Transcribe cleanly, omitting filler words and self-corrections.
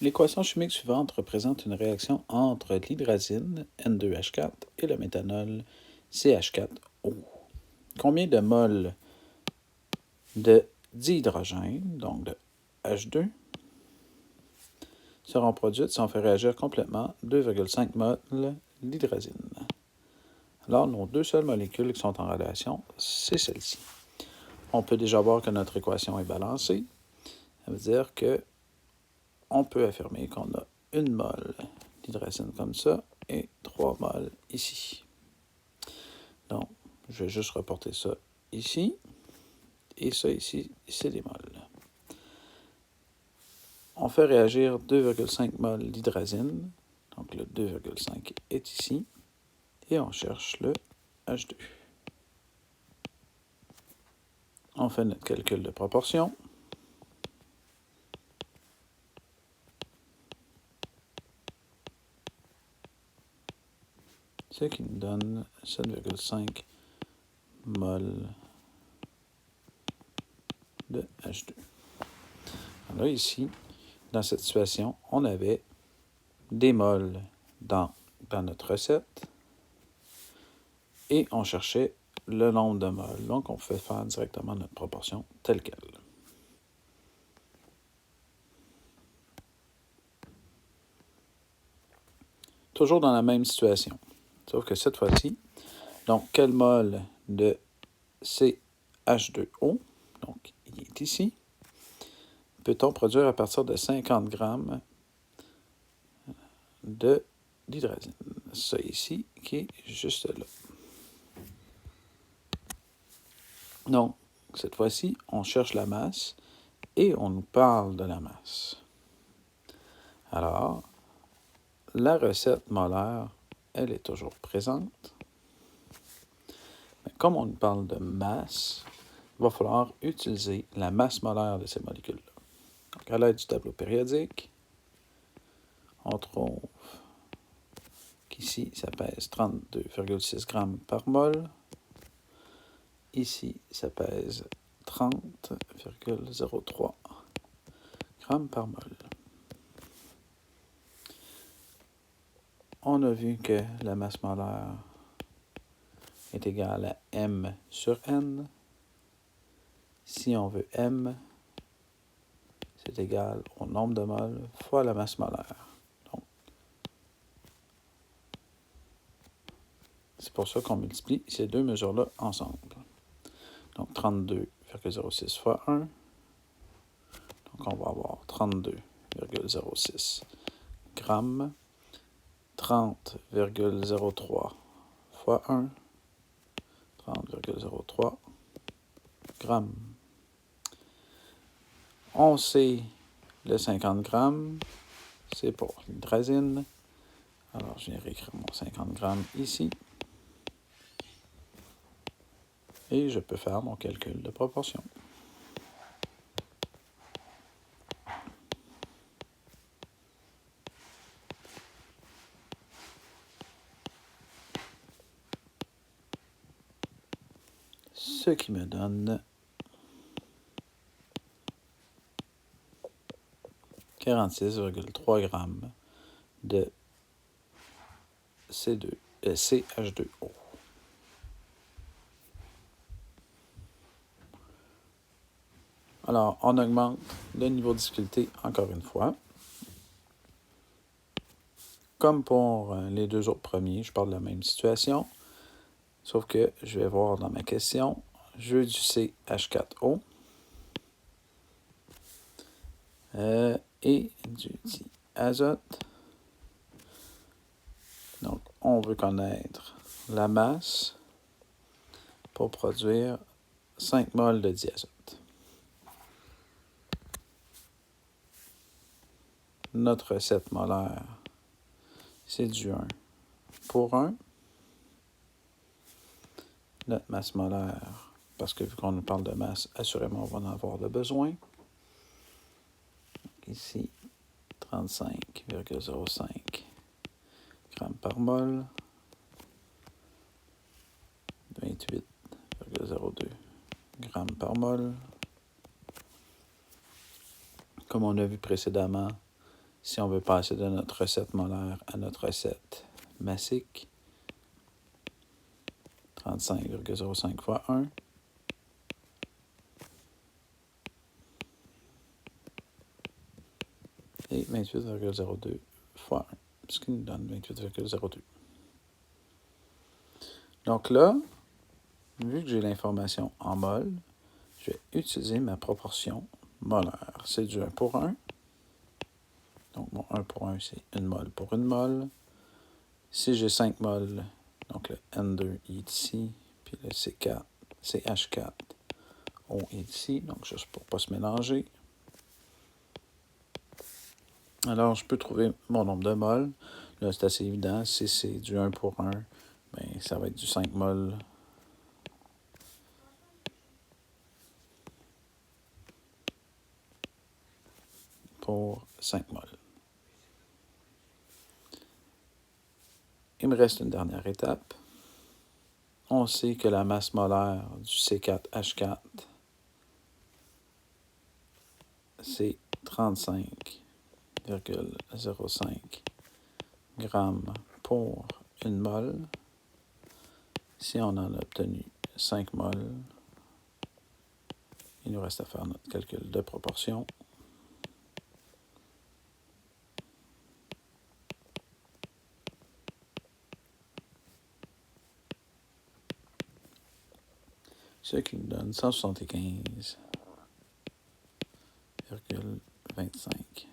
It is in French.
L'équation chimique suivante représente une réaction entre l'hydrazine, N2H4, et le méthanol, CH4O. Combien de moles de dihydrogène, donc de H2, seront produites si on fait réagir complètement 2,5 moles d'hydrazine? Alors, nos deux seules molécules qui sont en relation, c'est celle-ci. On peut déjà voir que notre équation est balancée. Ça veut dire que on peut affirmer qu'on a 1 mol d'hydrazine comme ça et 3 moles ici. Donc, je vais juste reporter ça ici. Et ça ici, c'est des moles. On fait réagir 2,5 moles d'hydrazine. Donc, le 2,5 est ici. Et on cherche le H2. On fait notre calcul de proportion. Ce qui nous donne 7,5 moles de H2. Alors ici, dans cette situation, on avait des moles dans notre recette et on cherchait le nombre de moles. Donc, on pouvait faire directement notre proportion telle qu'elle. Toujours dans la même situation, sauf que cette fois-ci, donc, quel mol de CH2O, donc il est ici, peut-on produire à partir de 50 grammes de l'hydrazine? Ça ici, qui est juste là. Donc, cette fois-ci, on cherche la masse et on nous parle de la masse. Alors, la recette molaire, elle est toujours présente. Mais comme on nous parle de masse, il va falloir utiliser la masse molaire de ces molécules-là. Donc, à l'aide du tableau périodique, on trouve qu'ici, ça pèse 32,6 grammes par mol. Ici, ça pèse 30,03 grammes par mol. On a vu que la masse molaire est égale à M sur N. Si on veut M, c'est égal au nombre de moles fois la masse molaire. Donc, c'est pour ça qu'on multiplie ces deux mesures-là ensemble. Donc, 32,06 fois 1. Donc, on va avoir 32,06 grammes. 30,03 fois 1. 30,03 grammes. On sait le 50 grammes, c'est pour l'hydrazine. Alors, je vais réécrire mon 50 grammes ici. Et je peux faire mon calcul de proportion. Ce qui me donne 46,3 grammes de CH2O. Alors, on augmente le niveau de difficulté encore une fois. Comme pour les deux autres premiers, je parle de la même situation, sauf que je vais voir dans ma question, je veux du CH4O et du diazote. Donc, on veut connaître la masse pour produire 5 moles de diazote. Notre recette molaire, c'est du 1 pour 1. Notre masse molaire, parce que vu qu'on nous parle de masse, assurément, on va en avoir de besoin. Donc ici, 35,05 grammes par mol. 28,02 grammes par mol. Comme on a vu précédemment, Si on veut passer de notre recette molaire à notre recette massique, 35,05 fois 1. Et 28,02 fois 1, ce qui nous donne 28,02. Donc là, vu que j'ai l'information en mol, je vais utiliser ma proportion molaire. C'est du 1 pour 1. Donc mon 1 pour 1, c'est 1 mol pour 1 mol. Si j'ai 5 mols, donc le N2 est ici, puis le C4, CH4, O est ici, donc juste pour ne pas se mélanger. Alors, je peux trouver mon nombre de mols. Là, c'est assez évident. Si c'est du 1 pour 1, bien, ça va être du 5 mols pour 5 mols. Il me reste une dernière étape. On sait que la masse molaire du C4H4, c'est 35,05 grammes pour 1 mol. Si on en a obtenu 5 mols, il nous reste à faire notre calcul de proportion. Ce qui nous donne 175,25